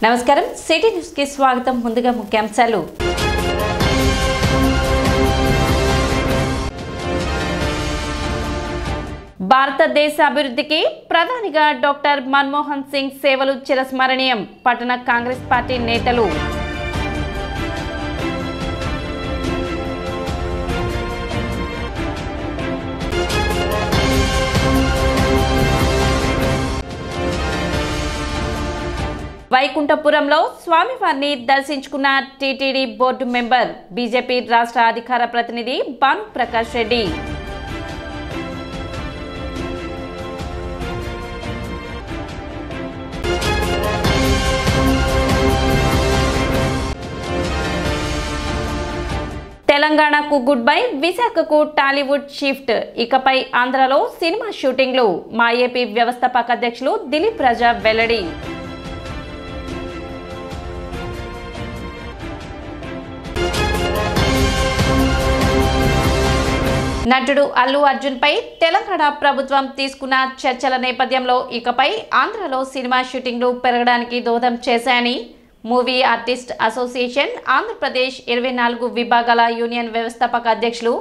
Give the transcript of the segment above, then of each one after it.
నమస్కారం city news కి స్వాగతం. ముందుగా ముఖ్యాంశాలు. భారతదేశ అభివృద్ధికి ప్రధానిగా డాక్టర్ మన్మోహన్ సింగ్ సేవలు చిరస్మరణీయం. పట్టణ కాంగ్రెస్ పార్టీ నేతలు. వైకుంఠపురంలో స్వామివారిని దర్శించుకున్న టీటీడీ బోర్డు మెంబర్, బీజేపీ రాష్ట్ర అధికార ప్రతినిధి భాను ప్రకాష్ రెడ్డి. తెలంగాణకు గుడ్ బై, విశాఖకు టాలీవుడ్ షిఫ్ట్. ఇకపై ఆంధ్రలో సినిమా షూటింగ్లు. మా ఏపీ వ్యవస్థాపక అధ్యక్షులు దిలీప్ రాజా వెల్లడి. నటుడు అల్లు అర్జున్ పై తెలంగాణ ప్రభుత్వం తీసుకున్న చర్చల నేపథ్యంలో ఇకపై ఆంధ్రలో సినిమా షూటింగ్లు పెరగడానికి దోహదం చేశాయని మూవీ ఆర్టిస్ట్ అసోసియేషన్ ఆంధ్రప్రదేశ్ 24 విభాగాల యూనియన్ వ్యవస్థాపక అధ్యక్షులు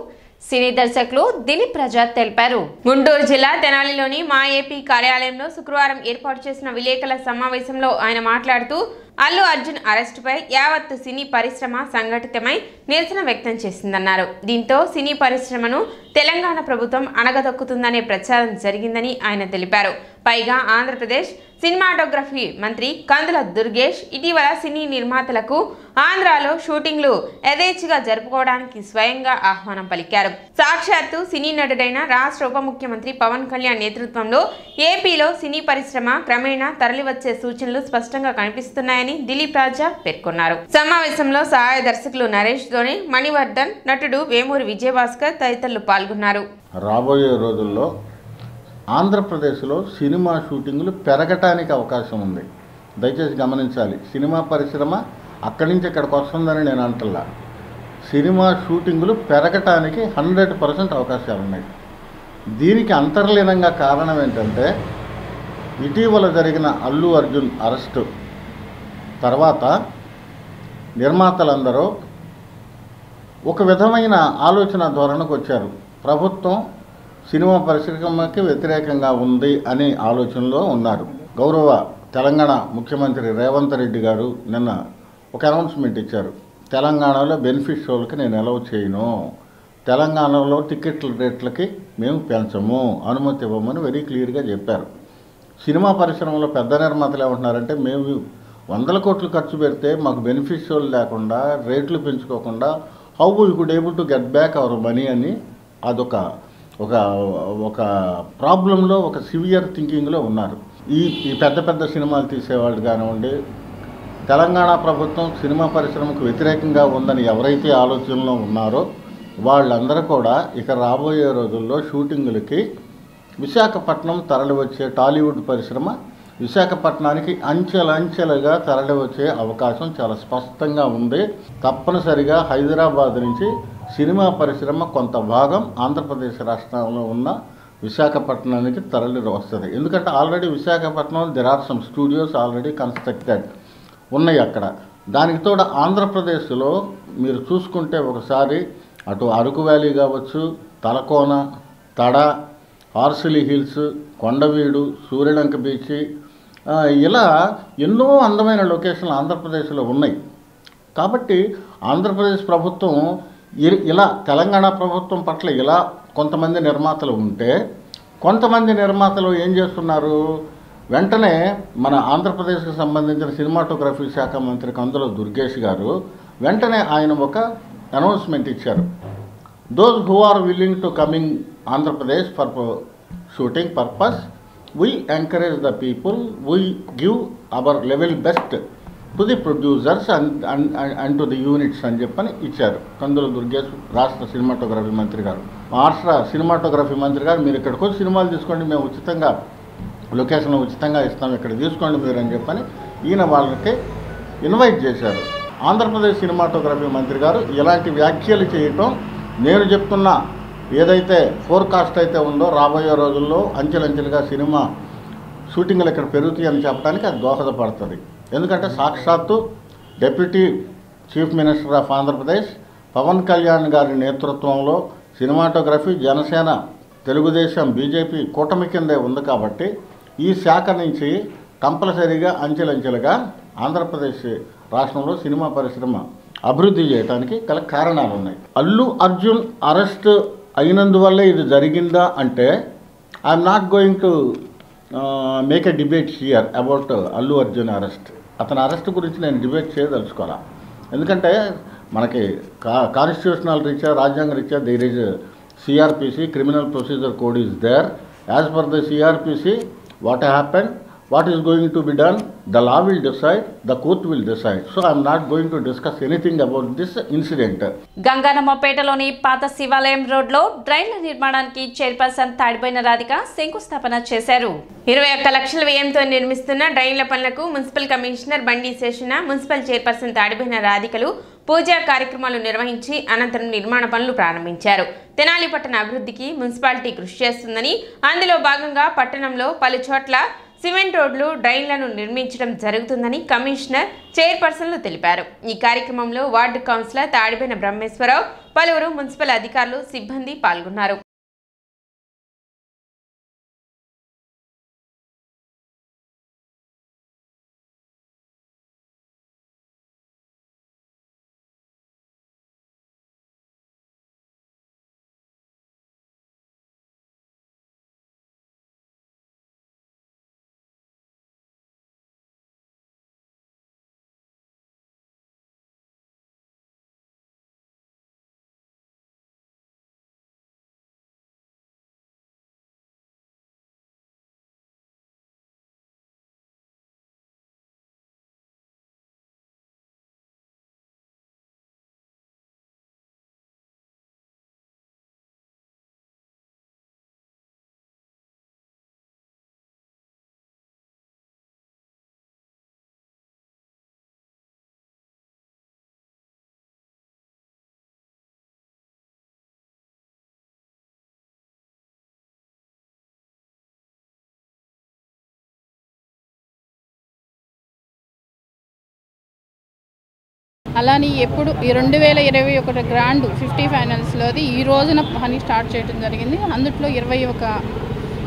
సినీ దర్శకులు దిలీప్ రాజా తెలిపారు. గుంటూరు జిల్లా తెనాలిలోని మా ఏపీ కార్యాలయంలో శుక్రవారం ఏర్పాటు చేసిన విలేకరుల సమావేశంలో ఆయన మాట్లాడుతూ అల్లు అర్జున్ అరెస్టుపై యావత్తు సినీ పరిశ్రమ సంఘటితమై నిరసన వ్యక్తం చేసిందన్నారు. దీంతో సినీ పరిశ్రమను తెలంగాణ ప్రభుత్వం అణగదొక్కుతుందనే ప్రచారం జరిగిందని ఆయన తెలిపారు. పైగా ఆంధ్రప్రదేశ్ సినిమాటోగ్రఫీ మంత్రి కందుల దుర్గేష్ ఇటీవల సినీ నిర్మాతలకు ఆంధ్రాలో షూటింగ్లు యథేచ్ఛగా జరుపుకోవడానికి స్వయంగా ఆహ్వానం పలికారు. సాక్షాత్తు సినీ నటుడైన రాష్ట్ర ఉప ముఖ్యమంత్రి పవన్ కళ్యాణ్ నేతృత్వంలో ఏపీలో సినీ పరిశ్రమ క్రమేణా తరలివచ్చే సూచనలు స్పష్టంగా కనిపిస్తున్నాయని దిలీప్ రాజా పేర్కొన్నారు. సమావేశంలో సహాయ దర్శకులు నరేష్ ధోని, మణివర్ధన్, నటుడు వేమూరి విజయభాస్కర్ తదితరులు పాల్గొన్నారు. రాబోయే రోజుల్లో ఆంధ్రప్రదేశ్లో సినిమా షూటింగులు పెరగటానికి అవకాశం ఉంది. దయచేసి గమనించాలి. సినిమా పరిశ్రమ అక్కడి నుంచి ఇక్కడికి వస్తుందని నేను అంటల్లా. సినిమా షూటింగులు పెరగటానికి 100% అవకాశాలు ఉన్నాయి. దీనికి అంతర్లీనంగా కారణం ఏంటంటే ఇటీవల జరిగిన అల్లు అర్జున్ అరెస్టు తర్వాత నిర్మాతలందరూ ఒక విధమైన ఆలోచన ధోరణికి వచ్చారు. ప్రభుత్వం సినిమా పరిశ్రమకి వ్యతిరేకంగా ఉంది అనే ఆలోచనలో ఉన్నారు. గౌరవ తెలంగాణ ముఖ్యమంత్రి రేవంత్ రెడ్డి గారు నిన్న ఒక అనౌన్స్మెంట్ ఇచ్చారు. తెలంగాణలో బెనిఫిట్ షోలకి నేను అలౌ చేయను, తెలంగాణలో టికెట్ల రేట్లకి మేము పెంచము, అనుమతి ఇవ్వమని వెరీ క్లియర్గా చెప్పారు. సినిమా పరిశ్రమలో పెద్ద నిర్మాతలు ఏమంటున్నారంటే మేము 100 కోట్లు ఖర్చు పెడితే మాకు బెనిఫిట్ షోలు లేకుండా రేట్లు పెంచుకోకుండా how we could able to get back our money అని అదొక ఒక ఒక ప్రాబ్లంలో, ఒక సివియర్ థింకింగ్లో ఉన్నారు. ఈ పెద్ద పెద్ద సినిమాలు తీసేవాళ్ళు కానివ్వండి, తెలంగాణ ప్రభుత్వం సినిమా పరిశ్రమకు వ్యతిరేకంగా ఉందని ఎవరైతే ఆలోచనలో ఉన్నారో వాళ్ళందరూ కూడా ఇక రాబోయే రోజుల్లో షూటింగులకి విశాఖపట్నం తరలివచ్చే టాలీవుడ్ పరిశ్రమ విశాఖపట్నానికి అంచెలంచెలుగా తరలివచ్చే అవకాశం చాలా స్పష్టంగా ఉంది. తప్పనిసరిగా హైదరాబాద్ నుంచి సినిమా పరిశ్రమ కొంత భాగం ఆంధ్రప్రదేశ్ రాష్ట్రంలో ఉన్న విశాఖపట్నానికి తరలి వస్తుంది. ఎందుకంటే ఆల్రెడీ విశాఖపట్నంలో there are some studios already constructed ఉన్నాయి అక్కడ. దానికి తోడు ఆంధ్రప్రదేశ్లో మీరు చూసుకుంటే ఒకసారి అటు అరకు వ్యాలీ కావచ్చు, తలకోన, తడ, హార్సిలీ హిల్స్, కొండవీడు, సూర్యలంక బీచ్, ఇలా ఎన్నో అందమైన లొకేషన్లు ఆంధ్రప్రదేశ్లో ఉన్నాయి. కాబట్టి ఆంధ్రప్రదేశ్ ప్రభుత్వం ఇలా తెలంగాణ ప్రభుత్వం పట్ల ఇలా కొంతమంది నిర్మాతలు ఉంటే, కొంతమంది నిర్మాతలు ఏం చేస్తున్నారు, వెంటనే మన ఆంధ్రప్రదేశ్కి సంబంధించిన సినిమాటోగ్రఫీ శాఖ మంత్రి కందుల దుర్గేష్ గారు వెంటనే ఆయన ఒక అనౌన్స్మెంట్ ఇచ్చారు. Those who are willing to coming Andhra Pradesh for shooting purpose, we encourage the people, we give our level best to the producers and to the units అని చెప్పని ఇచ్చారు కందుల దుర్గేష్ రాష్ట్ర సినిమాటోగ్రఫీ మంత్రి గారు. రాష్ట్ర సినిమాటోగ్రఫీ మంత్రి గారు మీరు ఇక్కడికి వచ్చి సినిమాలు తీసుకోండి, మేము ఉచితంగా లొకేషన్ ఉచితంగా ఇస్తాం, ఇక్కడ తీసుకోండి మీరు అని చెప్పని ఈయన వాళ్ళకి ఇన్వైట్ చేశారు. ఆంధ్రప్రదేశ్ సినిమాటోగ్రఫీ మంత్రి గారు ఇలాంటి వ్యాఖ్యలు చేయటం నేను చెప్తున్నా ఏదైతే ఫోర్కాస్ట్ అయితే ఉందో రాబోయే రోజుల్లో అంచెలంచెలుగా సినిమా షూటింగ్లు ఇక్కడ పెరుగుతాయని చెప్పడానికి అది దోహదపడుతుంది. ఎందుకంటే సాక్షాత్తు deputy chief minister of Andhra Pradesh Pawan Kalyan గారి నేతృత్వంలో సినిమాటోగ్రఫీ జనసేన తెలుగుదేశం బీజేపీ కూటమి కిందే ఉంది కాబట్టి ఈ శాఖ నుంచి కంపల్సరీగా అంచెలంచెలుగా ఆంధ్రప్రదేశ్ రాష్ట్రంలో సినిమా పరిశ్రమ అభివృద్ధి చేయడానికి గల కారణాలు ఉన్నాయి. అల్లు అర్జున్ అరెస్ట్ అయినందువల్లే ఇది జరిగిందా అంటే I'm not going to make a debate hear about Allu Arjun arrest. అతని అరెస్ట్ గురించి నేను డిబేట్ చేయదలుచుకోవాలా. ఎందుకంటే మనకి కాన్స్టిట్యూషనల్ రీత్యా రాజ్యాంగ రీత్యా there is CRPC criminal procedure code is there. As per the CRPC what happen, what is going to be done, the law will decide, the court will decide. So I am not going to discuss anything about this incident. గంగానమ్మపేటలోని పాత శివాలయం రోడ్లో డ్రైన్ల నిర్మాణానికి chairperson తాడిపోయిన Radhika శంకుస్థాపన చేశారు. 21 లక్షల వ్యయంతో నిర్మిస్తున్న డ్రైన్ల పనులకు మున్సిపల్ కమిషనర్ బండి శేషణ, మున్సిపల్ చైర్పర్సన్ తాడిపోయిన రాధికలు పూజా కార్యక్రమాలు నిర్వహించి అనంతరం నిర్మాణ పనులు ప్రారంభించారు. తెనాలి పట్టణ అభివృద్ధికి మున్సిపాలిటీ కృషి చేస్తుందని, అందులో భాగంగా పట్టణంలో పలు చోట్ల సిమెంట్ రోడ్లు, డ్రైన్లను నిర్మించడం జరుగుతుందని కమిషనర్, చైర్పర్సన్లు తెలిపారు. ఈ కార్యక్రమంలో వార్డు కౌన్సిలర్ తాడిపోయిన బ్రహ్మేశ్వరరావు, పలువురు మున్సిపల్ అధికారులు, సిబ్బంది పాల్గొన్నారు. అలానే ఎప్పుడు ఈ 2021 గ్రాండ్ 50 ఫైనల్స్లోది ఈ రోజున పని స్టార్ట్ చేయడం జరిగింది. అందులో 21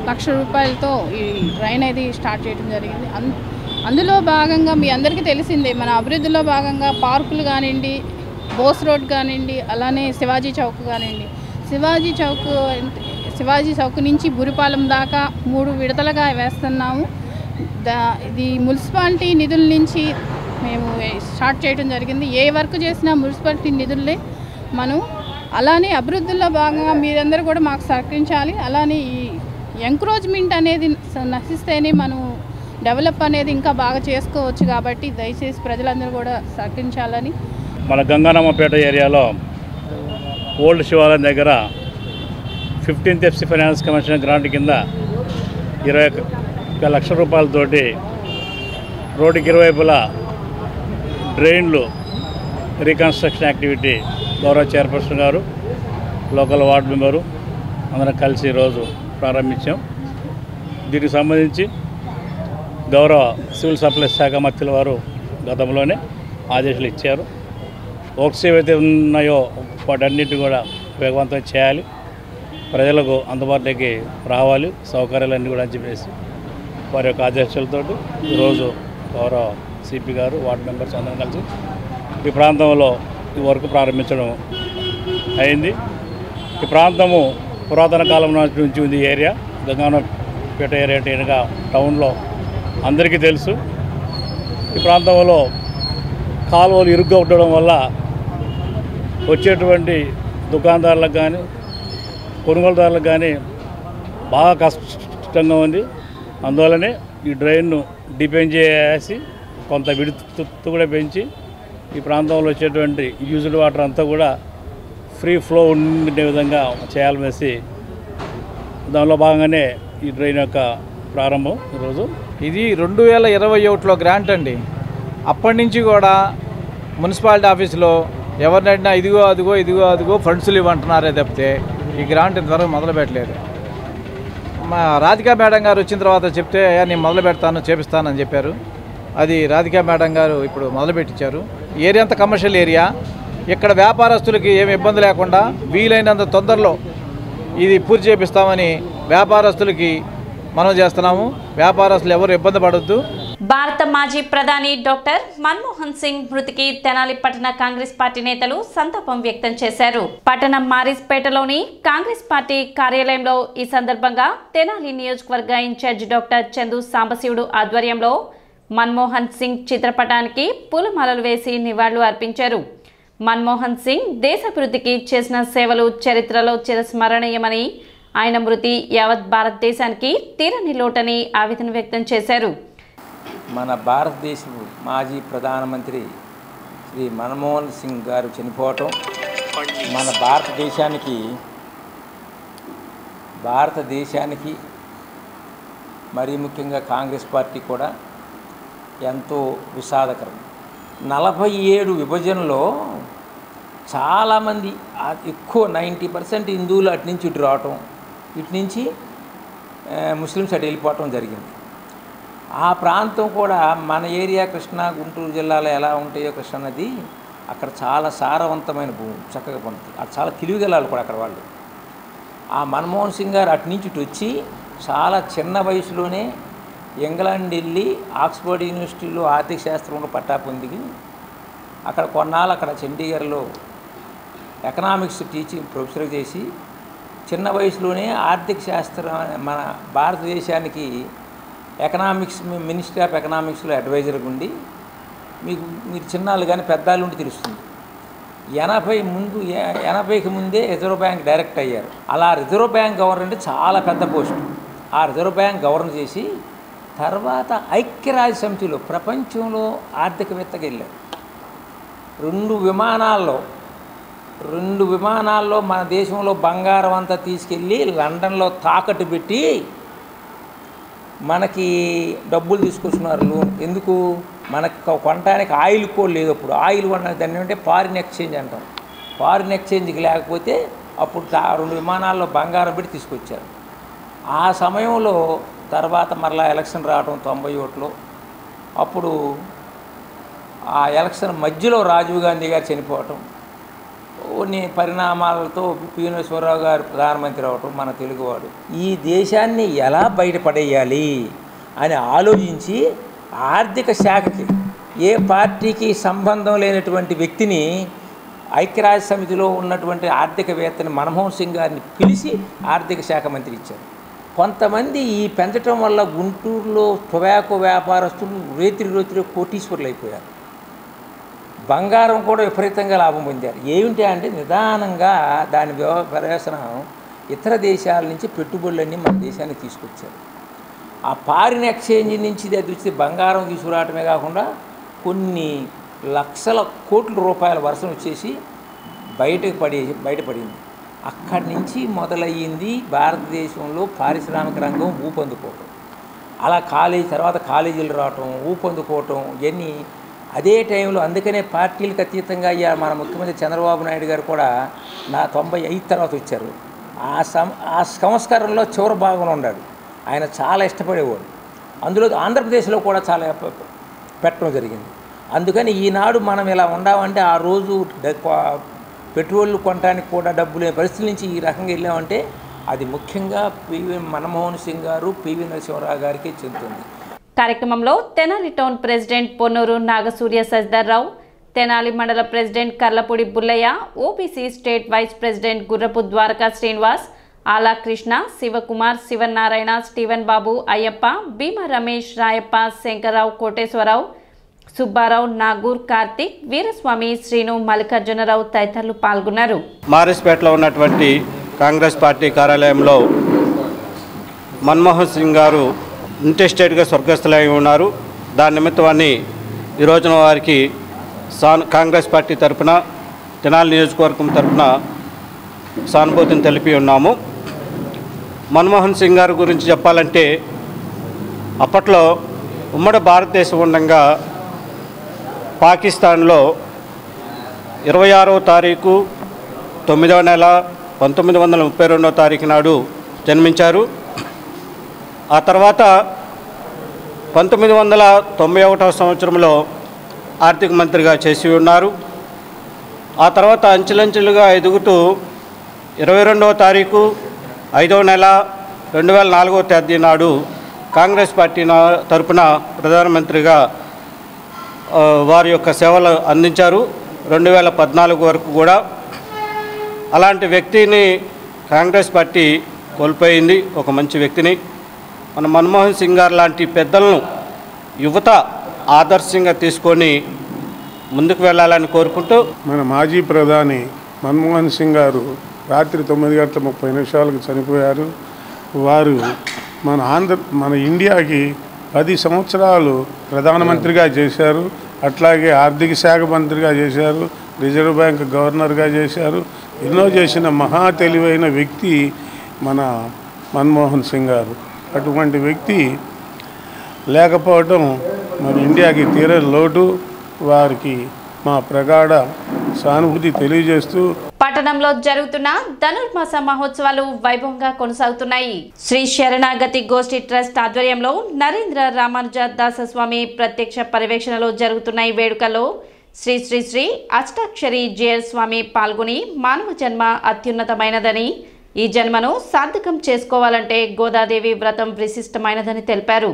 లక్ష రూపాయలతో ఈ ట్రైన్ అనేది స్టార్ట్ చేయడం జరిగింది. అందులో భాగంగా మీ అందరికీ తెలిసిందే, మన అభివృద్ధిలో భాగంగా పార్కులు కానివ్వండి, బోస్ రోడ్ కానివ్వండి, అలానే శివాజీ చౌక్ కానివ్వండి. శివాజీ చౌక్ నుంచి బురిపాలెం దాకా 3 విడతలుగా వేస్తున్నాము. ఇది మున్సిపాలిటీ నిధుల నుంచి మేము స్టార్ట్ చేయడం జరిగింది. ఏ వర్క్ చేసినా మున్సిపాలిటీ నిధులే మనం. అలానే అభివృద్ధిలో భాగంగా మీరందరూ కూడా మాకు సహకరించాలి. అలానే ఈ ఎంకరేజ్మెంట్ అనేది నశిస్తేనే మనం డెవలప్ అనేది ఇంకా బాగా చేసుకోవచ్చు. కాబట్టి దయచేసి ప్రజలందరూ కూడా సహకరించాలని. మన గంగానమ్మపేట ఏరియాలో ఓల్డ్ శివాలయం దగ్గర 15th FC finance commission grant కింద 21 లక్షల రూపాయలతోటి రోడ్డుకి ఇరువైపులా డ్రైన్లు రీకన్స్ట్రక్షన్ యాక్టివిటీ గౌరవ చైర్పర్సన్ గారు, లోకల్ వార్డు మెంబరు అందరం కలిసి ఈరోజు ప్రారంభించాం. దీనికి సంబంధించి గౌరవ సివిల్ సప్లైస్ శాఖ మంత్రుల వారు గతంలోనే ఆదేశాలు ఇచ్చారు. వర్క్స్ ఏవైతే ఉన్నాయో వాటన్నిటి కూడా వేగవంతం చేయాలి, ప్రజలకు అందుబాటులోకి రావాలి, సౌకర్యాలన్నీ కూడా అని చెప్పేసి వారి యొక్క ఆదేశాలతో ఈరోజు గౌరవ సిపి గారు, వార్డు మెంబర్స్ అందరం కలిసి ఈ ప్రాంతంలో ఈ వర్క్ ప్రారంభించడం అయింది. ఈ ప్రాంతము పురాతన కాలం నుంచి ఉంది. ఏరియా గంగానమ్మపేట ఏరియా టౌన్లో అందరికీ తెలుసు. ఈ ప్రాంతంలో కాలువలు ఇరుగ్గా ఉండడం వల్ల వచ్చేటువంటి దుకాణదారులకు కానీ కొనుగోలుదారులకు కానీ బాగా కష్టంగా ఉంది. అందువల్లనే ఈ డ్రైన్ను డిపెండ్ చేసి కొంత విడుతు కూడా పెంచి ఈ ప్రాంతంలో వచ్చేటువంటి యూజ్డ్ వాటర్ అంతా కూడా ఫ్రీ ఫ్లో ఉండే విధంగా చేయాలనేసి దానిలో భాగంగానే ఈ డ్రైన్ యొక్క ప్రారంభం ఈరోజు. ఇది 2021లో గ్రాంట్ అండి. అప్పటి నుంచి కూడా మున్సిపాలిటీ ఆఫీసులో ఎవరినైనా ఇదిగో అదిగో ఫండ్స్లు ఇవ్వంటున్నారే తప్పితే ఈ గ్రాంట్ ఇంతవరకు మొదలు పెట్టలేదు. మా రాధికా మేడం గారు వచ్చిన తర్వాత చెప్తే నేను మొదలు పెడతాను, చేపిస్తానని చెప్పారు. అది రాధికా మేడం గారు ఇప్పుడు మొదలుపెట్టించారు. ఏరియా అంతా కమర్షియల్ ఏరియా. ఇక్కడ వ్యాపారస్తులకి ఏమి ఇబ్బంది లేకుండా వీలైనంత తొందరలో ఇది పూర్తి చేపిస్తామని వ్యాపారస్తులకి మనం చేస్తున్నాము. వ్యాపారస్తులు ఎవరు ఇబ్బంది పడొద్దు. భారత మాజీ ప్రధాని డాక్టర్ మన్మోహన్ సింగ్ మృతికి తెనాలి పట్టణ కాంగ్రెస్ పార్టీ నేతలు సంతాపం వ్యక్తం చేశారు. పట్టణం మారిస్పేటలోని కాంగ్రెస్ పార్టీ కార్యాలయంలో ఈ సందర్భంగా తెనాలి నియోజకవర్గ ఇన్ఛార్జ్ డాక్టర్ చందు సాంబశివుడు ఆధ్వర్యంలో మన్మోహన్ సింగ్ చిత్రపటానికి పూలమాలలు వేసి నివాళులు అర్పించారు. మన్మోహన్ సింగ్ దేశాభివృద్ధికి చేసిన సేవలు చరిత్రలో చిరస్మరణీయమని, ఆయన మృతి యావత్ భారతదేశానికి తీరని లోటని ఆవేదన వ్యక్తం చేశారు. మన భారతదేశ మాజీ ప్రధానమంత్రి శ్రీ మన్మోహన్ సింగ్ గారు చనిపోవటం మన భారతదేశానికి మరీ ముఖ్యంగా కాంగ్రెస్ పార్టీ కూడా ఎంతో విషాదకరం. 47 విభజనలో చాలామంది ఎక్కువ 90% హిందువులు అటు నుంచి ఇటు రావటం, ఇటు నుంచి ముస్లిమ్స్ అటు వెళ్ళిపోవటం జరిగింది. ఆ ప్రాంతం కూడా మన ఏరియా కృష్ణా గుంటూరు జిల్లాలో ఎలా ఉంటాయో కృష్ణా నది అక్కడ చాలా సారవంతమైన భూమి, చక్కగా పండుతుంది. అక్కడ చాలా తెలివిగలాలు కూడా అక్కడ వాళ్ళు. ఆ మన్మోహన్ సింగ్ గారు అటు నుంచి ఇటు వచ్చి చాలా చిన్న వయసులోనే ఇంగ్లాండ్ వెళ్ళి ఆక్స్ఫర్డ్ యూనివర్సిటీలో ఆర్థిక శాస్త్రంలో పట్టా పొంది అక్కడ కొన్నాళ్ళు అక్కడ చండీగఢ్లో ఎకనామిక్స్ టీచింగ్ ప్రొఫెసర్ చేసి చిన్న వయసులోనే ఆర్థిక శాస్త్రం మన భారతదేశానికి ఎకనామిక్స్ మినిస్ట్రీ ఆఫ్ ఎకనామిక్స్లో అడ్వైజర్గా ఉండి మీరు చిన్నాళ్ళు కానీ పెద్దాళ్ళు ఉండి తెలుస్తుంది. 80కి ముందే రిజర్వ్ బ్యాంక్ డైరెక్టర్ అయ్యారు. అలా రిజర్వ్ బ్యాంక్ గవర్నర్ అంటే చాలా పెద్ద పోస్టు. ఆ రిజర్వ్ బ్యాంక్ గవర్నర్ చేసి తర్వాత ఐక్యరాజ్య సమితిలో ప్రపంచంలో ఆర్థికవేత్తగా వెళ్ళారు. 2 విమానాల్లో మన దేశంలో బంగారం అంతా తీసుకెళ్ళి లండన్లో తాకట్టు పెట్టి మనకి డబ్బులు తీసుకొస్తున్నారు లోన్. ఎందుకు? మనకు కొనడానికి ఆయిల్ కూడా లేదు. అప్పుడు ఆయిల్ కొనడానికి దాన్ని అంటే ఫారిన్ ఎక్స్చేంజ్ అంటాం. ఫారిన్ ఎక్స్చేంజ్కి లేకపోతే అప్పుడు 2 విమానాల్లో బంగారం పెట్టి తీసుకొచ్చారు. ఆ సమయంలో తర్వాత మరలా ఎలక్షన్ రావడం 91లో. అప్పుడు ఆ ఎలక్షన్ మధ్యలో రాజీవ్ గాంధీ గారు చనిపోవటం, కొన్ని పరిణామాలతో పి నరసింహారావు గారు ప్రధానమంత్రి అవటం, మన తెలుగువాడు ఈ దేశాన్ని ఎలా బయటపడేయాలి అని ఆలోచించి ఆర్థిక శాఖకి ఏ పార్టీకి సంబంధం లేనటువంటి వ్యక్తిని ఐక్యరాజ్య సమితిలో ఉన్నటువంటి ఆర్థికవేత్తని మన్మోహన్ సింగ్ గారిని పిలిచి ఆర్థిక శాఖ మంత్రి ఇచ్చారు. కొంతమంది ఈ పెంచడం వల్ల గుంటూరులో టొబాకో వ్యాపారస్తులు రేతిరి కోటీశ్వరులు అయిపోయారు. బంగారం కూడా విపరీతంగా లాభం పొందారు. ఏమిటి అంటే నిదానంగా దాని ప్రవేశనం ఇతర దేశాల నుంచి పెట్టుబడులన్నీ మన దేశానికి తీసుకొచ్చారు. ఆ ఫారిన్ ఎక్స్చేంజ్ నుంచి అది బంగారం తీసుకురావటమే కాకుండా కొన్ని లక్షల కోట్ల రూపాయల వర్షం వచ్చేసి బయటపడింది. అక్కడి నుంచి మొదలయ్యింది భారతదేశంలో పారిశ్రామిక రంగం ఊపందుకోవటం. అలా తర్వాత కాలేజీలు రావటం, ఊపందుకోవటం ఇవన్నీ అదే టైంలో. అందుకనే పార్టీలకు అతీతంగా అయ్యారు. మన ముఖ్యమంత్రి చంద్రబాబు నాయుడు గారు కూడా 95 తర్వాత వచ్చారు. ఆ సంస్కరణలో చివరి భాగంలో ఉన్నాడు. ఆయన చాలా ఇష్టపడేవాడు. అందులో ఆంధ్రప్రదేశ్లో కూడా చాలా పెట్టడం జరిగింది. అందుకని ఈనాడు మనం ఇలా ఉండామంటే ఆ రోజు పెట్రోల్ కొనడానికి కూడా డబ్బు లేని పరిస్థితి నుంచి ఈ రకంగా వెళ్ళామంటే అది ముఖ్యంగా మన్మోహన్ సింగ్ గారు, పివి నరసింహారావు గారికి చెందుతుంది. కార్యక్రమంలో తెనాలి టౌన్ ప్రెసిడెంట్ పొన్నూరు నాగసూర్య సజ్దర్రావు, తెనాలి మండల president Karlapudi Bullayya, OBC state vice president Gurrapu Dwaraka Srinivas, Ala Krishna, Shivakumar, Shivanarayana, Steven Babu, Ayyappa, Bhima Ramesh, Rayappa, Shankar Rao, Koteswara Rao, Subba Rao, Nagur, Karthik, Veeraswamy, Srinu, Mallikarjuna Rao తదితరులు పాల్గొన్నారు. మారిస్పేటలో ఉన్నటువంటి కాంగ్రెస్ పార్టీ కార్యాలయంలో మన్మోహన్ సింగ్ గారు ఇంటెస్టేట్గా స్వర్గస్థులై ఉన్నారు. దాని నిమిత్తాన్ని ఈ రోజున వారికి కాంగ్రెస్ పార్టీ తరఫున తెనాలి నియోజకవర్గం తరఫున సానుభూతిని తెలిపి ఉన్నాము. మన్మోహన్ సింగ్ గారి గురించి చెప్పాలంటే అప్పట్లో ఉమ్మడి భారతదేశం ఉండగా పాకిస్తాన్లో 26వ తారీఖు 9వ నెల 1932వ తారీఖు నాడు జన్మించారు. ఆ తర్వాత 1991వ సంవత్సరంలో ఆర్థిక మంత్రిగా చేసి ఉన్నారు. ఆ తర్వాత అంచెలంచెలుగా ఎదుగుతూ 22వ తారీఖు 5వ నెల 2004వ తేదీ నాడు కాంగ్రెస్ పార్టీ తరపున ప్రధానమంత్రిగా వారి యొక్క సేవలు అందించారు. 2014 వరకు కూడా. అలాంటి వ్యక్తిని కాంగ్రెస్ పార్టీ కోల్పోయింది, ఒక మంచి వ్యక్తిని. మన మన్మోహన్ సింగ్ గారు లాంటి పెద్దలను యువత ఆదర్శంగా తీసుకొని ముందుకు వెళ్ళాలని కోరుకుంటూ, మన మాజీ ప్రధాని మన్మోహన్ సింగ్ గారు రాత్రి 9:30 చనిపోయారు. వారు మన ఇండియాకి 10 సంవత్సరాలు ప్రధానమంత్రిగా చేశారు. అట్లాగే ఆర్థిక శాఖ మంత్రిగా చేశారు, రిజర్వ్ బ్యాంక్ గవర్నర్గా చేశారు. ఎన్నో చేసిన మహా తెలివైన వ్యక్తి మన మన్మోహన్ సింగ్ గారు. అటువంటి వ్యక్తి లేకపోవడం మన ఇండియాకి తీరని లోటు. వారికి మా ప్రగాఢ సానుభూతి తెలియజేస్తూ, పట్టణంలో జరుగుతున్న ధనుర్మాస మహోత్సవాలు వైభవంగా కొనసాగుతున్నాయి. శ్రీ శరణాగతి గోష్ఠి ట్రస్ట్ ఆధ్వర్యంలో నరేంద్ర రామానుజ దాసస్వామి ప్రత్యక్ష పర్యవేక్షణలో జరుగుతున్న ఈ వేడుకల్లో శ్రీ శ్రీ శ్రీ అష్టాక్షరి జేఎల్ స్వామి పాల్గొని మానవ జన్మ అత్యున్నతమైనదని, ఈ జన్మను సార్థకం చేసుకోవాలంటే గోదాదేవి వ్రతం విశిష్టమైనదని తెలిపారు.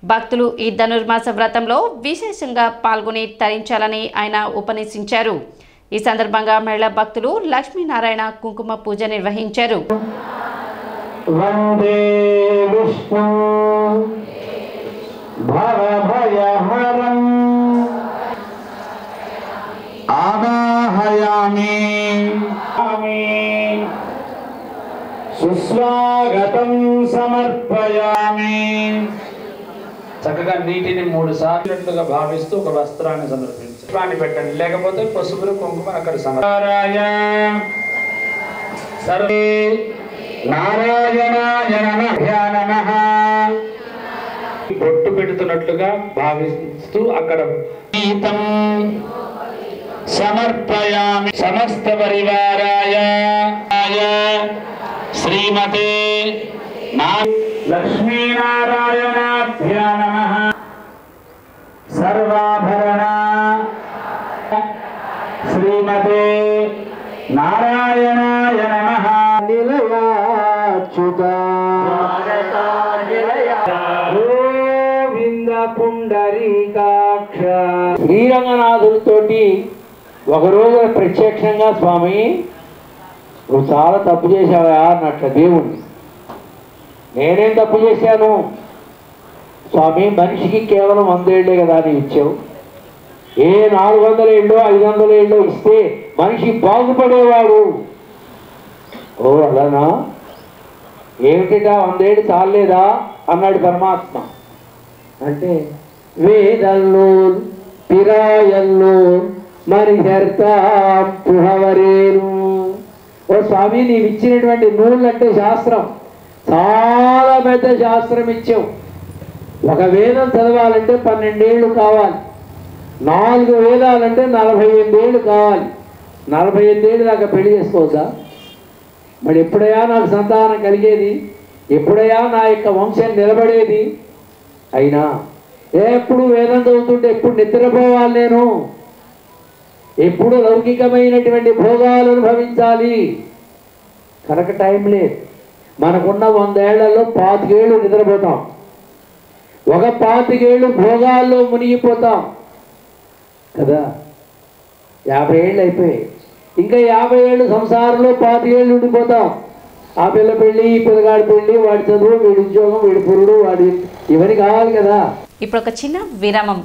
భక్తులు ఈ ధనుర్మాస వ్రతంలో విశేషంగా పాల్గొని తరించాలని ఆయన ఉపదేశించారు. ఈ సందర్భంగా మహిళా భక్తులు లక్ష్మీనారాయణ కుంకుమ పూజ నిర్వహించారు. వందే విష్ణు భవభయహరం ఆవాహయామి సుస్వాగతం సమర్పయామి. చక్కగా నీటిని 3 సార్లుగా భావిస్తూ ఒక వస్త్రాన్ని సమర్పించాలి, పెట్టండి. లేకపోతే పసుపులు కుంకుమ అక్కడ సమర్పయామి. సర్వే నారాయణాయ నమః బొట్టు పెడుతున్నట్లుగా భావిస్తూ అక్కడ గీతం సమర్పయామి. సమస్త పరివారాయ శ్రీమతే లక్ష్మీనారాయణాభ్యో నమః. సర్వాభరణ శ్రీమతే నారాయణాయ నమః. నిలయాచ్యుత గోవింద పుండరీకాక్ష. శ్రీరంగనాథుడితోటి ఒకరోజు ప్రత్యక్షంగా, స్వామి నువ్వు చాలా తప్పు చేశావా అన్నట్ల దేవుణ్ణి. నేనేం తప్పు చేశాను స్వామి? మనిషికి కేవలం 100 ఏళ్లే కదా అని ఇచ్చావు. ఏ 400 ఏళ్ళు 500 ఏళ్ళు ఇస్తే మనిషి బాగుపడేవాడు. ఓ అలానా? ఏమిటిటా 100 ఏళ్ళు చాలేదా అన్నాడు పరమాత్మ. అంటే వేదల్లో పిరాయల్లో మరి పుహవరేను. ఓ స్వామి, నీవు ఇచ్చినటువంటి నూళ్ళు అంటే శాస్త్రం, చాలా పెద్ద శాస్త్రం ఇచ్చావు. ఒక వేదం చదవాలంటే 12 ఏళ్ళు కావాలి. 4 వేదాలంటే 48 ఏళ్ళు కావాలి. 48 ఏళ్ళు దాకా పెళ్లి చేసుకోవద్దా? మరి ఎప్పుడైనా నాకు సంతానం కలిగేది? ఎప్పుడైనా నా యొక్క వంశం నిలబడేది? అయినా ఎప్పుడు వేదం చదువుతుంటే ఎప్పుడు నిద్రపోవాలి నేను? ఎప్పుడు లౌకికమైనటువంటి భోగాలు అనుభవించాలి? కనుక టైం లేదు. మనకున్న 100 ఏళ్లలో 25 ఏళ్ళు నిద్రపోతాం, ఒక 25 ఏళ్ళు భోగాల్లో మునిగిపోతాం కదా. 50 ఏళ్ళు అయిపోయాయి, ఇంకా 50 ఏళ్ళు సంసారంలో 25 ఏళ్ళు ఉండిపోతాం. ఆ పిల్ల పెళ్ళి, ఈ పిల్లగాడి పెళ్ళి, వాడి చదువు, వీడి ఉద్యోగం, వీడి పురుడు, వాడి ఇవన్నీ కావాలి కదా. ఇప్పుడు ఒక చిన్న విరామం.